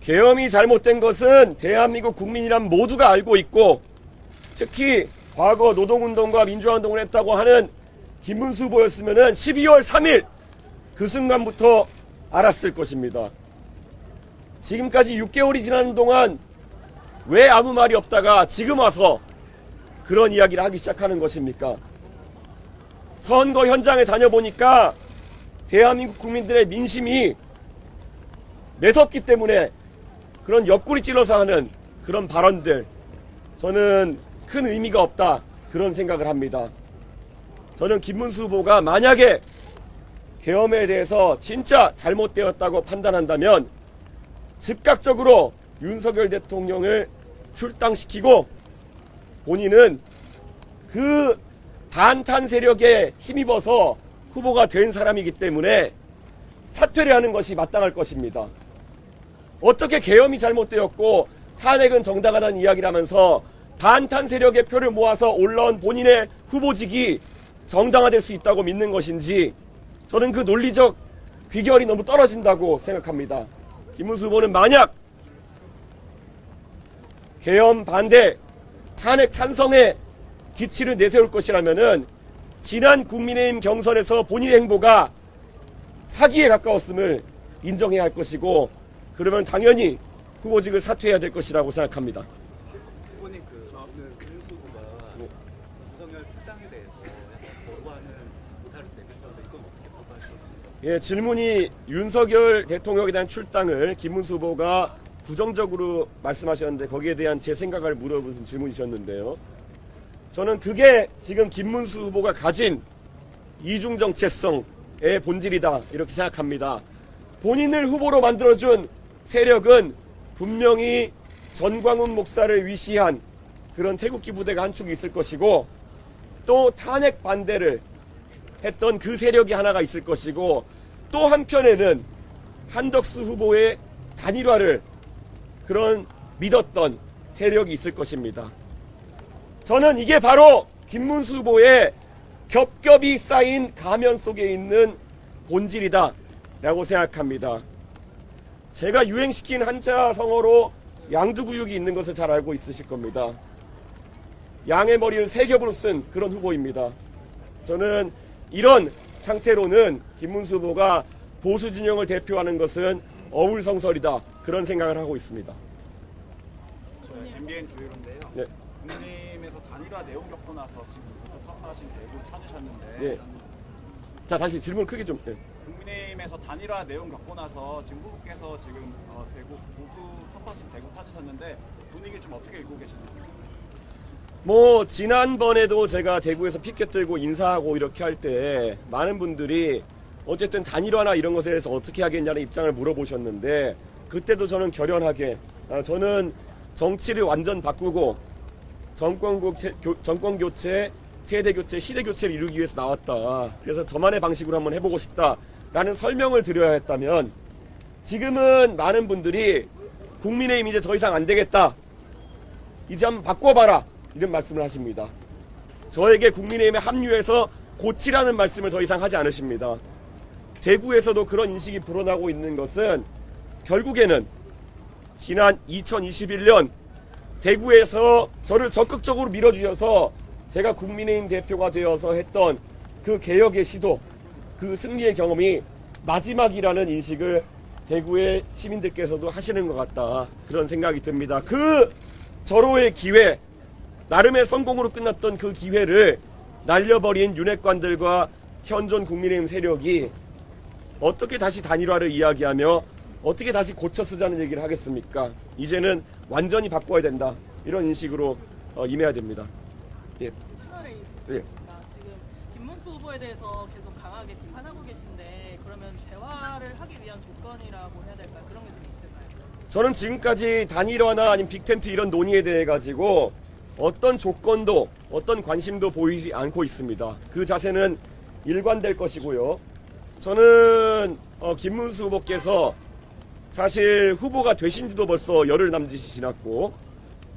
계엄이 잘못된 것은 대한민국 국민이란 모두가 알고 있고, 특히 과거 노동운동과 민주화운동을 했다고 하는 김문수 후보였으면 12월 3일 그 순간부터 알았을 것입니다. 지금까지 6개월이 지나는 동안 왜 아무 말이 없다가 지금 와서 그런 이야기를 하기 시작하는 것입니까? 선거 현장에 다녀보니까 대한민국 국민들의 민심이 매섭기 때문에 그런 옆구리 찔러서 하는 그런 발언들, 저는 큰 의미가 없다, 그런 생각을 합니다. 저는 김문수 후보가 만약에 계엄에 대해서 진짜 잘못되었다고 판단한다면 즉각적으로 윤석열 대통령을 출당시키고 본인은 그 반탄 세력에 힘입어서 후보가 된 사람이기 때문에 사퇴를 하는 것이 마땅할 것입니다. 어떻게 계엄이 잘못되었고 탄핵은 정당하다는 이야기를 하면서 반탄 세력의 표를 모아서 올라온 본인의 후보직이 정당화될 수 있다고 믿는 것인지, 저는 그 논리적 귀결이 너무 떨어진다고 생각합니다. 김문수 후보는 만약 계엄 반대, 탄핵 찬성의 기치를 내세울 것이라면은 지난 국민의힘 경선에서 본인의 행보가 사기에 가까웠음을 인정해야 할 것이고, 그러면 당연히 후보직을 사퇴해야 될 것이라고 생각합니다. 후보님, 김문수 후보가 윤석열 출당에 대해서 약간 거부하는 의사를 내비쳤는데 이건 어떻게 평가하십니까? 예, 질문이 윤석열 대통령에 대한 출당을 김문수 후보가 부정적으로 말씀하셨는데 거기에 대한 제 생각을 물어보는 질문이셨는데요. 저는 그게 지금 김문수 후보가 가진 이중 정체성의 본질이다, 이렇게 생각합니다. 본인을 후보로 만들어준 세력은 분명히 전광훈 목사를 위시한 그런 태극기 부대가 한 축이 있을 것이고, 또 탄핵 반대를 했던 그 세력이 하나가 있을 것이고, 또 한편에는 한덕수 후보의 단일화를 그런 믿었던 세력이 있을 것입니다. 저는 이게 바로 김문수 후보의 겹겹이 쌓인 가면 속에 있는 본질이다 라고 생각합니다. 제가 유행시킨 한자 성어로 양두구육이 있는 것을 잘 알고 있으실 겁니다. 양의 머리를 세 겹으로 쓴 그런 후보입니다. 저는 이런 상태로는 김문수 후보가 보수 진영을 대표하는 것은 어불성설이다, 그런 생각을 하고 있습니다. MBN 주의로인데요. 네. 국민의힘에서 단일화 내용 겪고 나서 지금 계속 파파하신 대구 찾으셨는데, 네. 자, 다시 질문 크게 좀. 네. 국민의힘에서 단일화 내용 겪고 나서 지금 후보께서 지금 대구 보수 파파하신 대구 찾으셨는데 분위기를 좀 어떻게 읽고 계시나요? 뭐 지난번에도 제가 대구에서 피켓 들고 인사하고 이렇게 할 때 많은 분들이 어쨌든 단일화나 이런 것에 대해서 어떻게 하겠냐는 입장을 물어보셨는데, 그때도 저는 결연하게 저는 정치를 완전 바꾸고 정권 교체, 세대 교체, 시대 교체를 이루기 위해서 나왔다. 그래서 저만의 방식으로 한번 해보고 싶다라는 설명을 드려야 했다면, 지금은 많은 분들이 국민의힘 이제 더 이상 안 되겠다, 이제 한번 바꿔봐라, 이런 말씀을 하십니다. 저에게 국민의힘에 합류해서 고치라는 말씀을 더 이상 하지 않으십니다. 대구에서도 그런 인식이 불어나고 있는 것은 결국에는 지난 2021년 대구에서 저를 적극적으로 밀어주셔서 제가 국민의힘 대표가 되어서 했던 그 개혁의 시도, 그 승리의 경험이 마지막이라는 인식을 대구의 시민들께서도 하시는 것 같다, 그런 생각이 듭니다. 그 절호의 기회, 나름의 성공으로 끝났던 그 기회를 날려버린 윤핵관들과 현존 국민의힘 세력이 어떻게 다시 단일화를 이야기하며 어떻게 다시 고쳐 쓰자는 얘기를 하겠습니까? 이제는 완전히 바꿔야 된다, 이런 인식으로 임해야 됩니다. 예. 채널에 예. 있습니다. 지금 김문수 후보에 대해서 계속 강하게 비판하고 계신데, 그러면 대화를 하기 위한 조건이라고 해야 될까요? 그런 게 좀 있을까요? 저는 지금까지 단일화나 아니면 빅텐트 이런 논의에 대해 가지고 어떤 조건도 어떤 관심도 보이지 않고 있습니다. 그 자세는 일관될 것이고요. 저는 김문수 후보께서 사실 후보가 되신 지도 벌써 열흘 남짓이 지났고,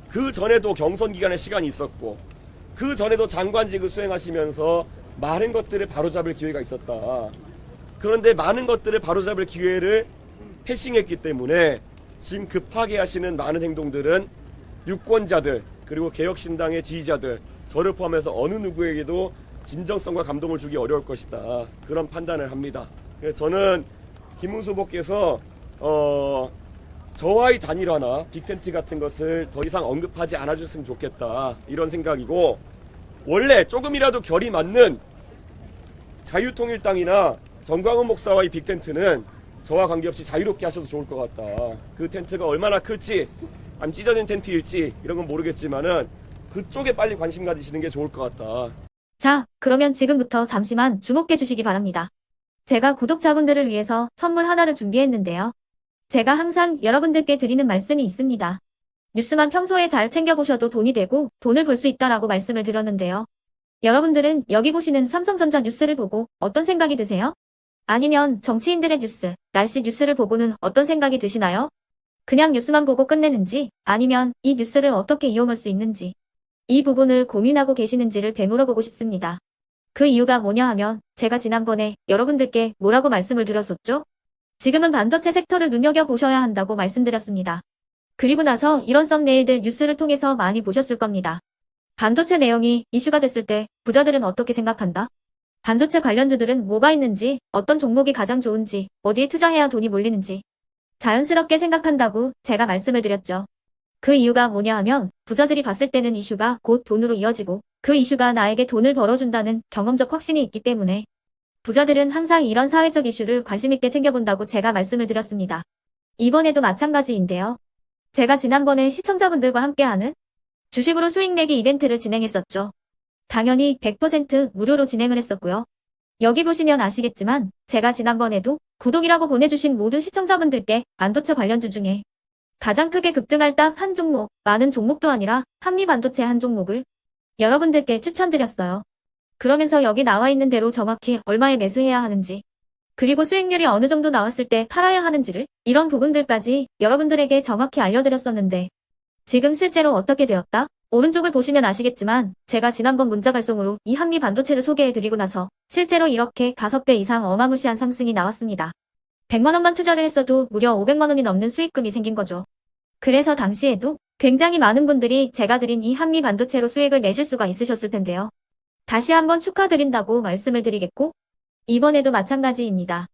그 전에도 경선 기간에 시간이 있었고, 그 전에도 장관직을 수행하시면서 많은 것들을 바로잡을 기회가 있었다. 그런데 많은 것들을 바로잡을 기회를 패싱했기 때문에 지금 급하게 하시는 많은 행동들은 유권자들 그리고 개혁신당의 지지자들 저를 포함해서 어느 누구에게도 진정성과 감동을 주기 어려울 것이다. 그런 판단을 합니다. 그래서 저는 김문수 후보께서 저와의 단일화나 빅텐트 같은 것을 더 이상 언급하지 않아줬으면 좋겠다. 이런 생각이고, 원래 조금이라도 결이 맞는 자유통일당이나 정광훈 목사와의 빅텐트는 저와 관계없이 자유롭게 하셔도 좋을 것 같다. 그 텐트가 얼마나 클지, 안 찢어진 텐트일지 이런 건 모르겠지만은 그쪽에 빨리 관심 가지시는 게 좋을 것 같다. 자, 그러면 지금부터 잠시만 주목해 주시기 바랍니다. 제가 구독자분들을 위해서 선물 하나를 준비했는데요. 제가 항상 여러분들께 드리는 말씀이 있습니다. 뉴스만 평소에 잘 챙겨보셔도 돈이 되고 돈을 벌 수 있다라고 말씀을 드렸는데요. 여러분들은 여기 보시는 삼성전자 뉴스를 보고 어떤 생각이 드세요? 아니면 정치인들의 뉴스, 날씨 뉴스를 보고는 어떤 생각이 드시나요? 그냥 뉴스만 보고 끝내는지, 아니면 이 뉴스를 어떻게 이용할 수 있는지, 이 부분을 고민하고 계시는지를 되물어보고 싶습니다. 그 이유가 뭐냐 하면 제가 지난번에 여러분들께 뭐라고 말씀을 드렸었죠? 지금은 반도체 섹터를 눈여겨보셔야 한다고 말씀드렸습니다. 그리고 나서 이런 썸네일들 뉴스를 통해서 많이 보셨을 겁니다. 반도체 내용이 이슈가 됐을 때 부자들은 어떻게 생각한다? 반도체 관련주들은 뭐가 있는지, 어떤 종목이 가장 좋은지, 어디에 투자해야 돈이 몰리는지 자연스럽게 생각한다고 제가 말씀을 드렸죠. 그 이유가 뭐냐 하면 부자들이 봤을 때는 이슈가 곧 돈으로 이어지고 그 이슈가 나에게 돈을 벌어준다는 경험적 확신이 있기 때문에 부자들은 항상 이런 사회적 이슈를 관심있게 챙겨본다고 제가 말씀을 드렸습니다. 이번에도 마찬가지인데요. 제가 지난번에 시청자분들과 함께하는 주식으로 수익 내기 이벤트를 진행했었죠. 당연히 100% 무료로 진행을 했었고요. 여기 보시면 아시겠지만 제가 지난번에도 구독이라고 보내주신 모든 시청자분들께 반도체 관련주 중에 가장 크게 급등할 딱 한 종목, 많은 종목도 아니라 한미반도체 한 종목을 여러분들께 추천드렸어요. 그러면서 여기 나와 있는 대로 정확히 얼마에 매수해야 하는지, 그리고 수익률이 어느 정도 나왔을 때 팔아야 하는지를 이런 부분들까지 여러분들에게 정확히 알려드렸었는데 지금 실제로 어떻게 되었다? 오른쪽을 보시면 아시겠지만 제가 지난번 문자 발송으로 이 한미반도체를 소개해드리고 나서 실제로 이렇게 5배 이상 어마무시한 상승이 나왔습니다. 100만원만 투자를 했어도 무려 500만원이 넘는 수익금이 생긴 거죠. 그래서 당시에도 굉장히 많은 분들이 제가 드린 이 한미반도체로 수익을 내실 수가 있으셨을 텐데요. 다시 한번 축하드린다고 말씀을 드리겠고 이번에도 마찬가지입니다.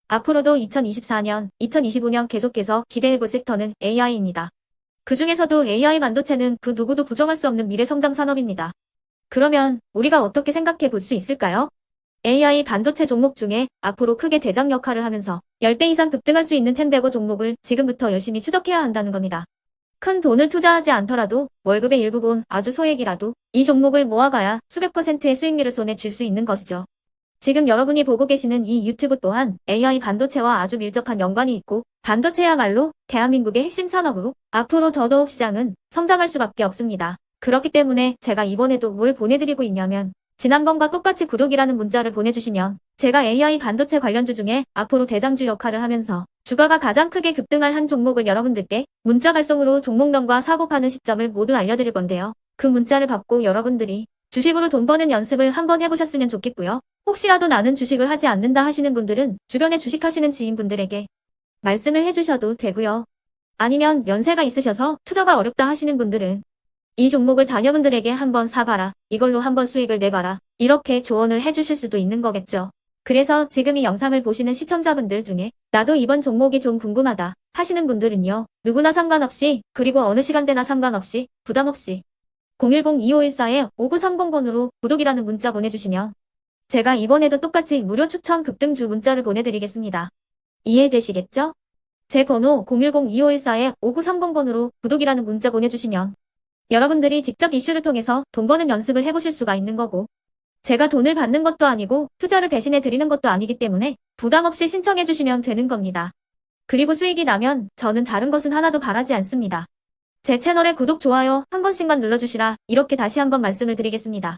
앞으로도 2024년, 2025년 계속해서 기대해볼 섹터는 AI입니다. 그 중에서도 AI 반도체는 그 누구도 부정할 수 없는 미래 성장 산업입니다. 그러면 우리가 어떻게 생각해 볼 수 있을까요? AI 반도체 종목 중에 앞으로 크게 대장 역할을 하면서 10배 이상 급등할 수 있는 템베고 종목을 지금부터 열심히 추적해야 한다는 겁니다. 큰 돈을 투자하지 않더라도 월급의 일부분 아주 소액이라도 이 종목을 모아가야 수백 %의 수익률을 손에 쥘 수 있는 것이죠. 지금 여러분이 보고 계시는 이 유튜브 또한 AI 반도체와 아주 밀접한 연관이 있고 반도체야말로 대한민국의 핵심 산업으로 앞으로 더더욱 시장은 성장할 수밖에 없습니다. 그렇기 때문에 제가 이번에도 뭘 보내드리고 있냐면 지난번과 똑같이 구독이라는 문자를 보내주시면 제가 AI 반도체 관련주 중에 앞으로 대장주 역할을 하면서 주가가 가장 크게 급등할 한 종목을 여러분들께 문자 발송으로 종목명과 사고 파는 시점을 모두 알려드릴 건데요. 그 문자를 받고 여러분들이 주식으로 돈 버는 연습을 한번 해보셨으면 좋겠고요. 혹시라도 나는 주식을 하지 않는다 하시는 분들은 주변에 주식하시는 지인분들에게 말씀을 해주셔도 되고요. 아니면 연세가 있으셔서 투자가 어렵다 하시는 분들은 이 종목을 자녀분들에게 한번 사봐라. 이걸로 한번 수익을 내봐라. 이렇게 조언을 해주실 수도 있는 거겠죠. 그래서 지금 이 영상을 보시는 시청자분들 중에 나도 이번 종목이 좀 궁금하다 하시는 분들은요. 누구나 상관없이 그리고 어느 시간대나 상관없이 부담없이 010-2514-5930번으로 구독이라는 문자 보내주시면 제가 이번에도 똑같이 무료 추천 급등주 문자를 보내드리겠습니다. 이해되시겠죠? 제 번호 010-2514-5930번으로 구독이라는 문자 보내주시면 여러분들이 직접 이슈를 통해서 돈 버는 연습을 해보실 수가 있는 거고 제가 돈을 받는 것도 아니고 투자를 대신해 드리는 것도 아니기 때문에 부담 없이 신청해 주시면 되는 겁니다. 그리고 수익이 나면 저는 다른 것은 하나도 바라지 않습니다. 제 채널에 구독, 좋아요 한 번씩만 눌러주시라 이렇게 다시 한번 말씀을 드리겠습니다.